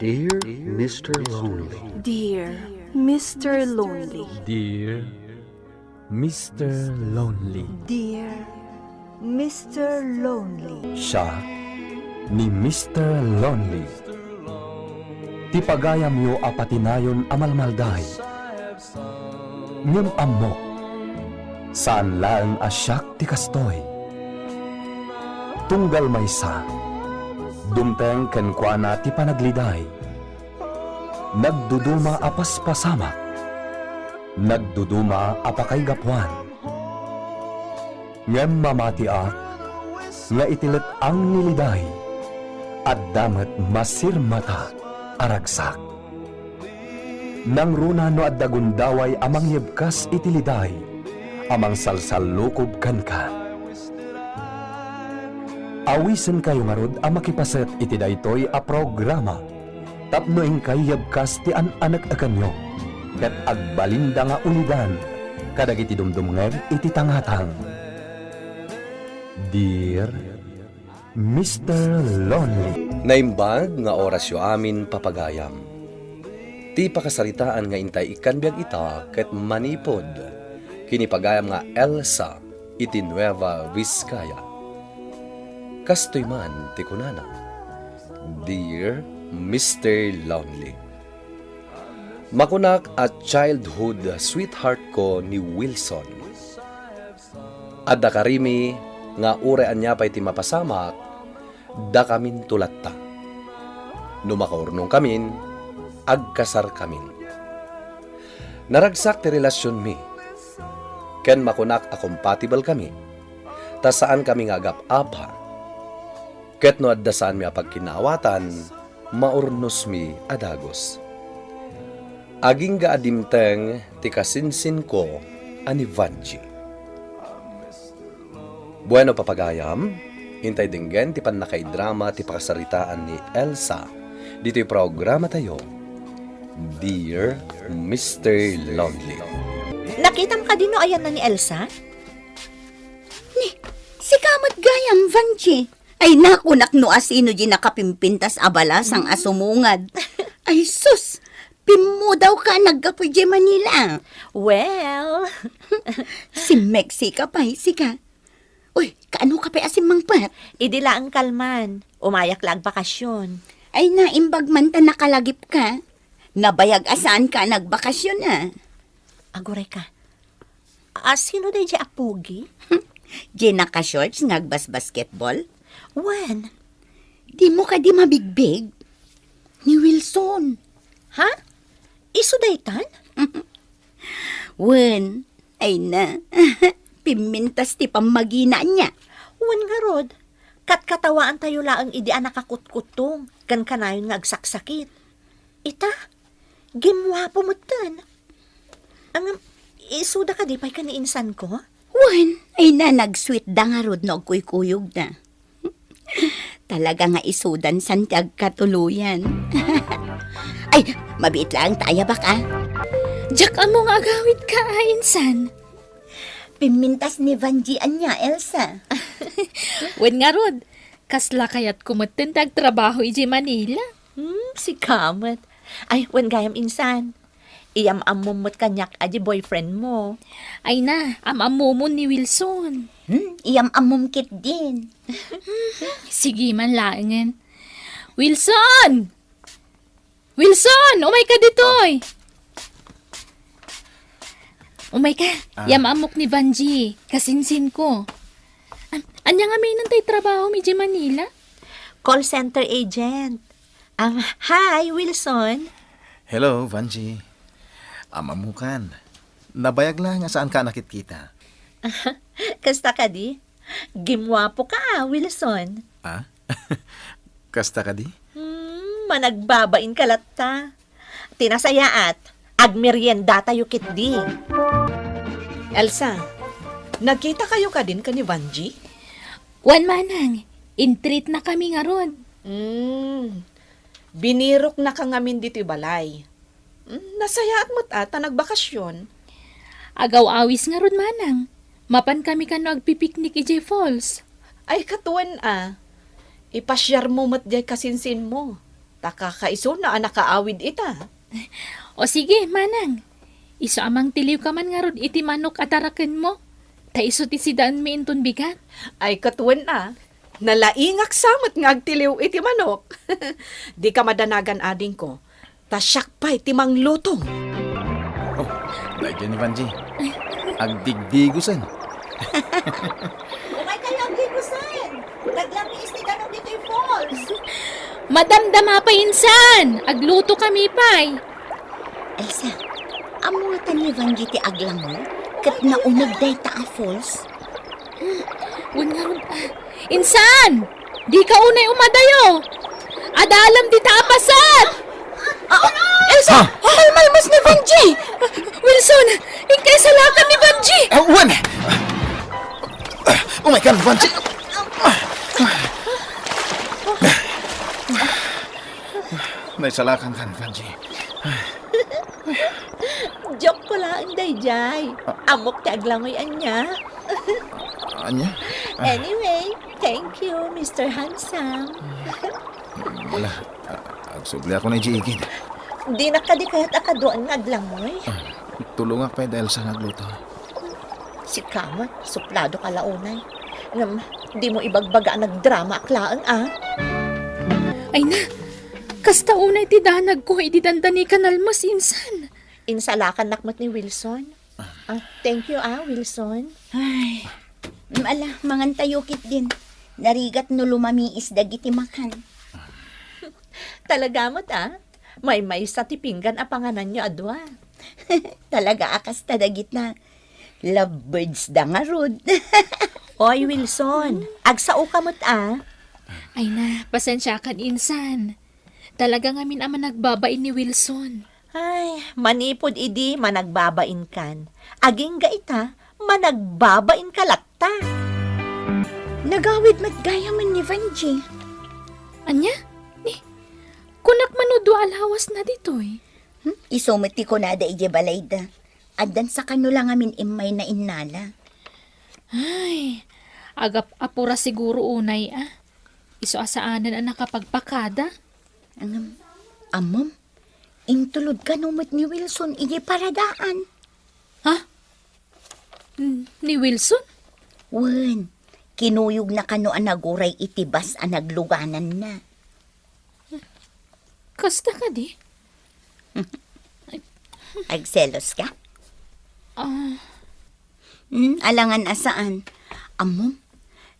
Dear Mr. Lonely. Dear Mr. Lonely. Dear Mr. Lonely. Dear Mr. Lonely. Siya ni Mr. Lonely. Ti pagayam yo apatinayon amalmalday. Ngem amok, saan lang asyak ti kastoy. Tunggal maysa, dumteng kenkwana ti panagliday. Nagduduma apas pasamak, nagduduma apakay gapuan. Ngem mamatiak, nga itilit ang niliday, at damat masirmata aragsak. Nang runa no at dagundaway amang yebkas itiliday, amang salsalukob kanka. Awisen kayo nga rod ang makipaset iti daytoy a programa. Tapno kay yebkas ti an-anak akanyo, ket agbalinda nga ulidan, kadag iti dumdumngeg iti tangatang. Dear Mr. Lonely. Naimbag nga orasyo amin papagayam. Ti pakasaritaan nga intay ikanbiag ita ket manipod. Kinipagayam nga Elsa iti Nueva Vizcaya. Kastoy man ti kunana. Dear Mr. Lonely. Makunak at childhood sweetheart ko ni Wilson. Adda karimi nga urean niya pa'y ti mapasamak, da kamin tulatta. Numakaurnong kamin, agkasar kamin. Naragsak ti relasyon mi. Ken makunak a compatible kami. Ta saan kami nga agap-apa. Ket no adda saan mi apagkinawatan, maurnos mi adagos. Aging gaadimteng ti kasinsin ko ani Vanji. Bueno papagayam, hintay dinggen ti panakaidrama ti pakasaritaan ni Elsa. Dito'y programa tayo, Dear Mr. Lonely. Nakita mo ka din no ayan na ni Elsa? Si kamat gayam, Vanji. Ay naku, nakno asino di nakapimpintas abala sang asumungad. Ay sus, pimo daw ka naggapoy di Manila. Well, Si Mexica pa, sika. Uy, kaano ka pa asim mangpat? idila ang kalman. Umayak lang bakasyon. Ay naimbag man ta nakalagip ka. Nabayag asaan ka nagbakasyon na. Aguray ka. Sino na yung apugi? Di naka-shorts ngagbas basketball. When? Di mo ka di mabigbig. Ni Wilson. Ha? Iso daytan? Wen, ay na. Pimintas ti pamagina niya. When nga rod, katkatawaan tayo laang idi nakakutkutong, kan kanayon nga agsaksakit. Ita, gimwapo mo tan. Ang isuda ka di pa'y kaniinsan ko? Wen, ay na nag-sweet da nga rod no kuy-kuyog na. Talaga nga isudan santag katuluyan. Ay, mabiit lang tayo baka. Diyak among agawid ka, insan. Pimintas ni Vanji anya, Elsa. Wen nga rod, kasla kayat kumatin trabaho iji Manila. Si Kamat. Ay, when gayam insan. Iyam-amumot kanyak aji boyfriend mo. Ay na, amamumon ni Wilson. Iyam amumkit din. Sige man laangan. Wilson! Wilson! Umay ka ditoy! Umay ka, yamamok ni Vanji. Kasinsin ko. Anya nga may nantay trabaho mi di Manila? Call center agent. Hi, Wilson. Hello, Vanji. Amamukan. Nabayag lang nga saan ka nakitkita. Kasta ka di? Gimwapo ka, Wilson. Ah? Kasta ka di? Managbabain ka latta. Tinasayaat. Agmerienda tayo kit di. Elsa, nagkita kayo ka din ka ni Vanji? Wan manang, intreat na kami nga ron. Binirok na ka ngamin dito'y balay. Nasayaat mo't ata nagbakasyon. Agaw-awis nga ron manang. Mapan kami kano agpipiknik ije Falls. Ay katuan Ipasyar mo mat di kasinsin mo. Takakaiso na anak kaawid ita. O sige, manang. Iso amang tiliw ka man nga rod iti manok ataraken mo. Ta iso ti sidaan mi inton bigat. Ay katuan na. Nalaingak samot nga agtiliw iti manok. Di ka madanagan ading ko. Tasyak pa iti manglutong. Oh, dahil ni Vanji. Agdigdigusan. Umay kayo ang gigusan. Naglamis ni Ganong dito'y falls. Madamdama pa insan! Agluto kami pay. Elsa, amo nga ni Vanji ti aglang mo? Kat naunag day ta falls? Wan nga ron. Insan! Di ka unay umadayo! Adalam di ta apasat! Elsa! Malmalmas ni Vanji! Wilson! Ikay salakan ni Vanji! Wan! Oh my God, Vanji! Naisalakan ka, Vanji. Joke ko lang, Dayjay. Amok ti aglangoy anya. Anya? Anyway, thank you, Mr. Handsome. Wala. Agsubli ako na iigid. Di na ka di kaya't akadoan nga aglangoy. Tulungan pa dahil sa nagluto. Si Kamot, suplado ka launay. Ngam, di mo ibagbaga nagdrama aklaan, ah. Ay na! Kasta unay ti danag ko, ididandani kanalmas insan. Insalakan nakmat ni Wilson. Thank you, Wilson. Ay, ala, mangantayukit din. Narigat no lumamiis dagiti makan. Talaga mo't, may sa tipinggan a panganan nyo, adwa. Talaga akas tadagit na. Lovebirds da nga rod. Oy, Wilson, agsao ka mo't, Ay na, pasensya kan insan. Talaga ngamin ama nagbabain ni Wilson. Ay, manipod idi, managbabain kan. Aging gaita, managbabain ka latta. Nagawid matgaya man ni Vanji. Anya? Ni, kunak manudwa alhawas na dito eh. Isumati ko na da ije balayda. Adan sa kanula ngamin imay na innala. Ay, agap apura siguro unay Iso asaanan ang nakapagpakada. Amom, intulod ka numot ni Wilson ije paradaan. Ha? Ni Wilson? Wen, kinuyog na kano ang naguray itibas ang nagluganan na. Kasta ka di? Agselos ka? Ah, Alangan asaan. Amom,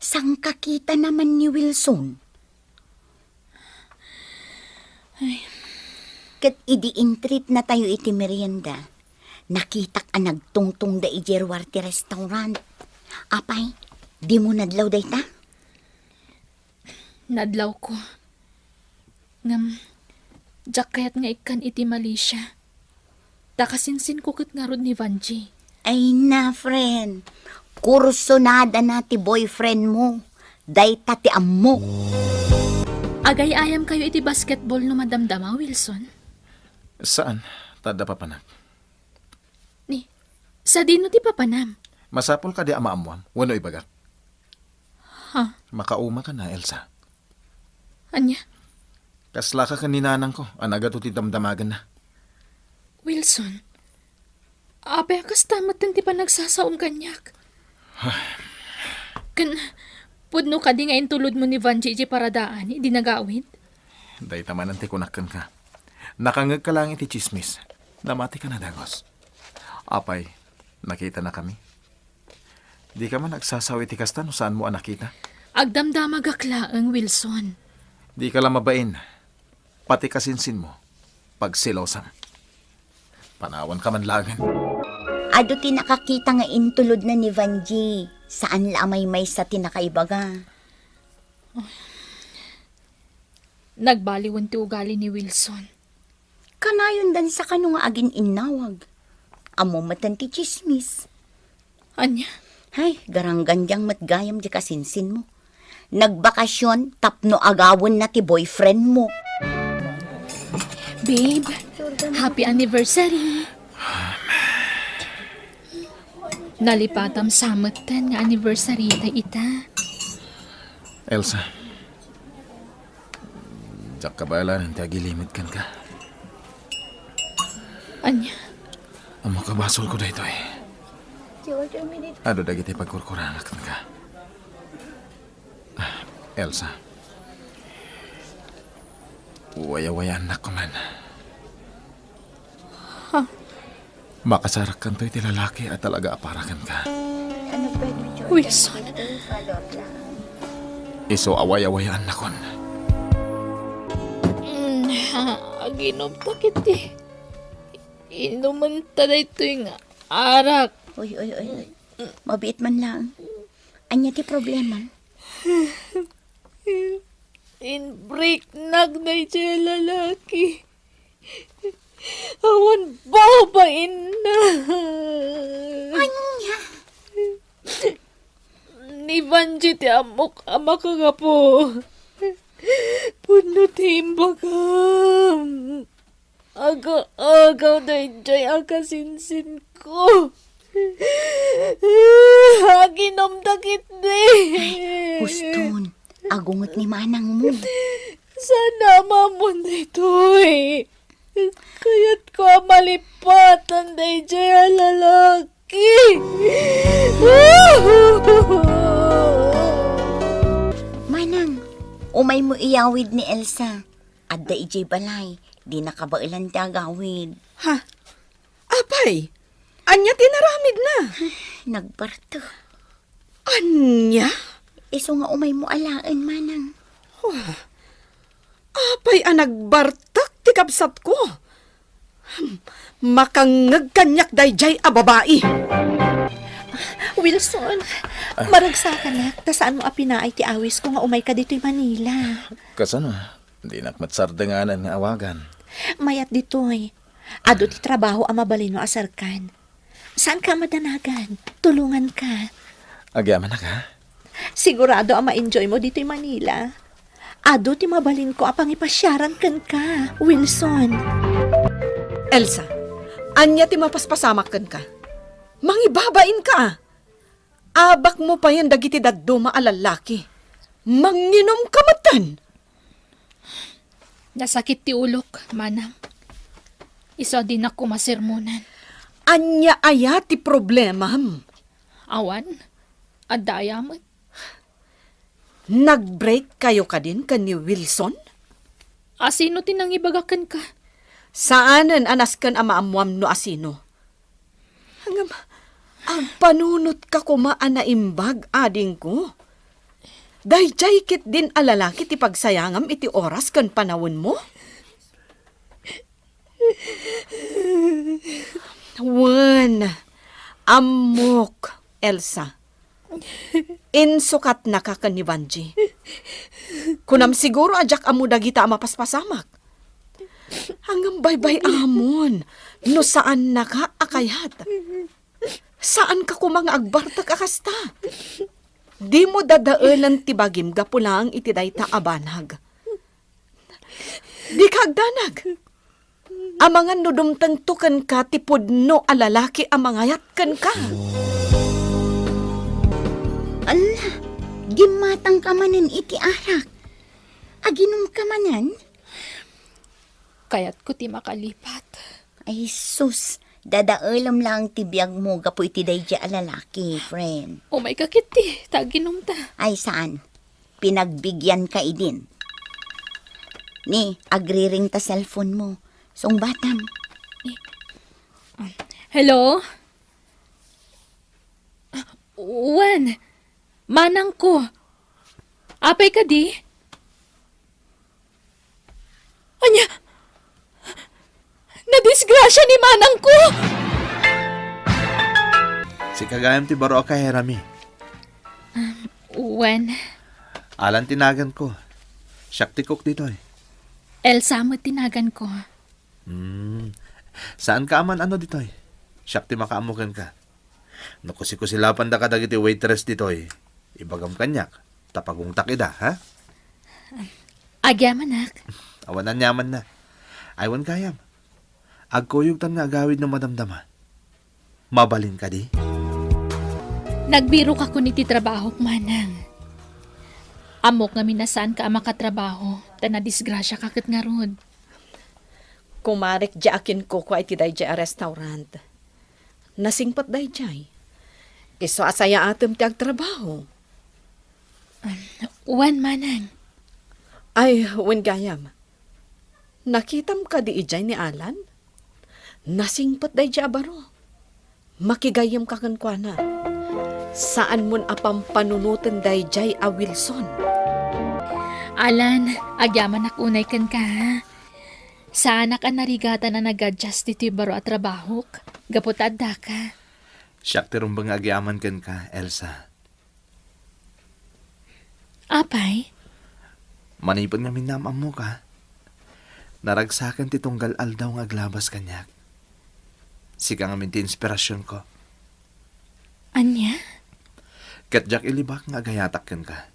sang kakita naman ni Wilson? Kat idi-intreat na tayo iti merienda. Nakitak ang nagtungtung da ijerwar ti restaurant. Apay, di mo nadlaw day ta? nadlaw ko. Ngam, jak kayat nga ikan iti Malaysia. Takasinsin ko kat nga rod ni Vanji. Ay na, friend. Kurso nada na ti boyfriend mo. Day ta ti ammo. Agay-ayam kayo iti basketball no madamdama, Wilson. Saan? Tada pa panak. Ni, sa dino ti papanam. Masapol ka di amaamuam. Wano ibagak. Ha? Makauma ka na, Elsa. Anya? Kasla ka kaninanang ko. Anaga to ti damdamagan na. Wilson, abe akas tamat ti pa nagsasaom kanyak. Pudno ka di nga intulod mo ni Vanji iti paradaan, di nagawid? Day tamanan ti kunakan ka. Nakangag ka lang iti chismis. Namati ka na dagos. Apay, nakita na kami. Di ka man nagsasawi ti kasta no saan mo nakita. Agdamdamag aklaang, Wilson. Di ka lang mabain. Pati kasinsin mo. Pagsilosam. Panawan ka man lagan. Ado ti nakakita nga intulod na ni Vanji. Saan lamay may sa tinakaibaga? Nagbaliwan ti ugali ni Wilson. Kanayon dan sa kano nga agin inawag. Amo matan ti chismis. Anya? Hay, garanggandyang matgayam di kasinsin mo. Nagbakasyon, tapno agawon na ti boyfriend mo. Babe, happy anniversary. Nalipatam samatan nga anniversary ta ita. Elsa, Diyak kabalan, hindi agilimid kan ka. Anya, Ang makabasol ko dito eh. Ano dagiti pagkurkurangak na ka? Elsa. Waya-wayan na ko man. Makasarak kan to'y tilalaki at talaga aparakan ka. Wilson. Iso away-awayan na kon. Aginom takit eh. Inuman tada ito yung arak. Uy. Mabiit man lang. Anya ti problema. In-break nagnay siya lalaki. Awan babain na. Anya? Ni Vanji ti amok ama ka nga po. Puno ti imbagam. Agaw na enjoy akasinsin ko. Aginom dakit di. Huston, agungot ni manang mo. Sana mamon na ito eh. Kaya't ko malipatan na ijay lalaki. Manang, umay mo iyawid ni Elsa. Adda ijay balay, di nakabailan ti agawid. Ha? Apay, anya tinaramid na. Nagbarto. Anya? Iso nga umay mo alaan, manang. Apay ang nagbartak ti kabsat ko. Makangag kanyak dayjay a babae. Wilson, maragsakan na. Ta saan mo apinaay ti awis ko nga umay ka dito'y Manila. Kasano? Di nakmatsardanganan nga awagan. Mayat dito'y. Ado ti trabaho ang mabalin mo asarkan. Saan ka madanagan? Tulungan ka. Agyaman na ka? Sigurado ang ma-enjoy mo dito'y Manila. Ado ti mabalin ko apang ipasyaran kan ka, Wilson. Elsa, anya ti mapaspasamak kan ka. Mangibabain ka. Abak mo pa yan dagiti daddo maalalaki. Manginom ka matan. Nasakit ti ulok, manang. Isa din ako masermonan. Anya aya ti problema. Awan, adayaman. Nag-break kayo ka din kan ni Wilson? Asino tinang ibagakan ka? Saanan anaskan amaamuam no asino? Hangam, ang panunot ka kumaan na imbag ading ko. Dayjay kit din alalaki ti pagsayangam iti oras kan panawon mo? Wan, amok, Elsa. Insukat na ka kan ni Vanji. Kunam siguro ajak amo dagita mapaspasamak. Hanggang baybay amon. No saan na ka akayat? Saan ka kumang agbarta kakasta? Di mo dadaalan ti bagim gapulang iti dayta abanag. Di ka agdanag. Amangan no dumtentukan ka tipod no alalaki amangayat kan ka. Ala, gimatang ka manan iti arak. Aginom ka manan? Kaya't ko ti makalipat. Ay sus, dadaalam lang ti biyag mo gapo iti dayjay a lalaki, friend. O may kakiti, taginom ta. Ay saan? Pinagbigyan ka idin. Ni, agriring ta cellphone mo. Sungbatam. Hello? Wan, manang ko. Apay ka di? Anya? Nadisgrasya ni manang ko! Si kagayam ti baro ka herami. Wan, Alan tinagan ko. Siyak ti cook dito eh. Elsa mo tinagan ko. Saan ka aman ano dito eh? Siyak ti makaamukan ka. Nakusikusilapan da ka dagiti waitress dito eh. Ibagam kanyak. Tapagong takida, ha? Agyamanak. Awanan yaman na. Aywan kayam. Agkuyog tan nga agawid na madamdama. Mabalin ka di? Nagbiro ka ko niti trabaho, manang. Amok nga minasaan ka makatrabaho. Ta na disgrasya kakit nga rod. Kumarek di akin ko kwa iti day a restaurant. Nasingpat day jay. Iso asaya atem ti agtrabaho. Wan manang. Ay, wen gayam. Nakitam ka di ijay ni Alan? Nasingpat day a baro. Makigayam ka kankwana. Saan mon apam panunutan day jay a Wilson? Alan, agyaman akunay kan ka ha. Sana ka narigata na nag-adjust dito yung baro at trabahok. Gapot adda ka. Siyak tirong bang agyaman kan ka, Elsa. Apay? Manipon nga minamam mo ka. Naragsakan ti tunggal aldaw nga aglabas kanyak. Sika nga minti inspirasyon ko. Anya? Katjak ilibak nga agayatak kan ka.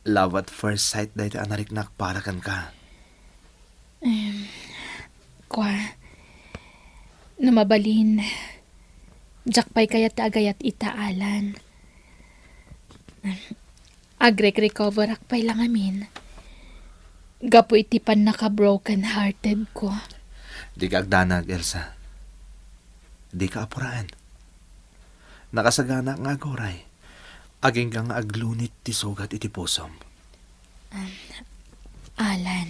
Love at first sight dahi ti anariknak para kan ka. Kwa. Numabalin. Jakpay kayat agayat ita Alan. Agrek-recover akpay lang amin. Gapo itipan naka-broken hearted ko. Di ka agdanag, Elsa. Di ka apuraan. Nakasagana nga agoray. Aging kang aglunit ti sugat iti pusom. Alan.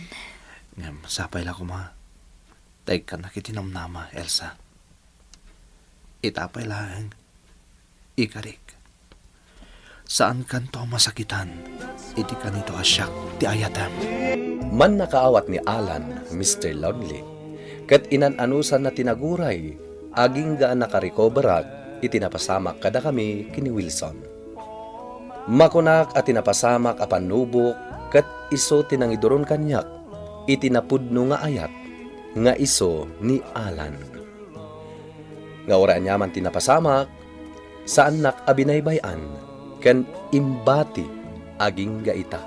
Ngam, sapay la ko ma. Tay ka nakitinamnama, Elsa. Itapay lang. Ikarik. Saan kanto masakitan? Iti kanito asyak ti ayatam. Man nakaawat ni Alan, Mr. Lonely. Kat inananusan na tinaguray, aging gaan nakarecoverak, itinapasamak kada kami kini Wilson. Makunak at tinapasamak apan nubok, kat iso tinangidoron kanyak, itinapudno nga ayat, nga iso ni Alan. Nga oran niya man tinapasamak, saan nak abinaybayan, ken imbati aging gaita.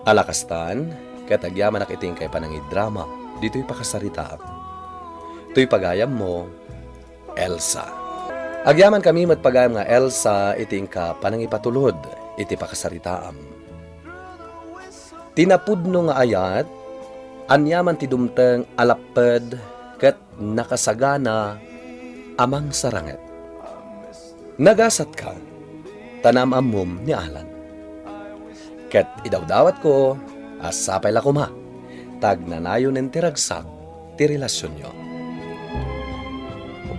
Alakastan, katagyaman nak iting kay panangidrama, dito'y pakasarita. To'y pagayam mo, Elsa. Agyaman kami matpagayam nga Elsa, iting ka panangipatulod, iti pakasaritaam. Tinapudno nga ayat, anyaman ti dumteng alaped, kat nakasagana amang saranget. Nagasat ka, tanamamom ni Alan. Ket idawdawat ko, asapay la kuma, tagnanayon ng tiragsak, ti relasyon nyo.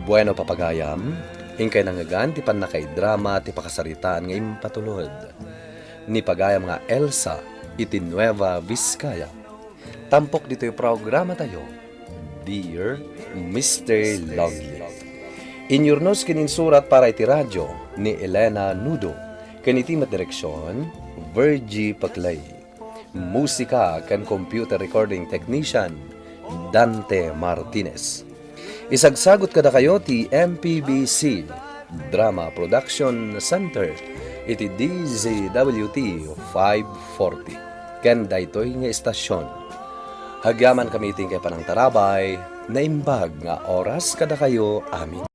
Bueno papagayam, hingkay nangagan, ti pan nakaidrama, ti pakasaritaan nga impatulod. Ni pagayam nga Elsa, iti Nueva Vizcaya. Tampok dito yung programa tayo, Dear Mr. Lonely. Inyurnos kininsurat para iti radyo ni Elena Nudo. Kanitimat direksyon, Virgie Paclay. Musika kan computer recording technician, Dante Martinez. Isagsagot kada kayo ti MPBC Drama Production Center iti DZWT 540. Ken daytoy nga estasyon. Hagyaman kami iting kay panang tarabay, na imbag nga oras kada kayo amin.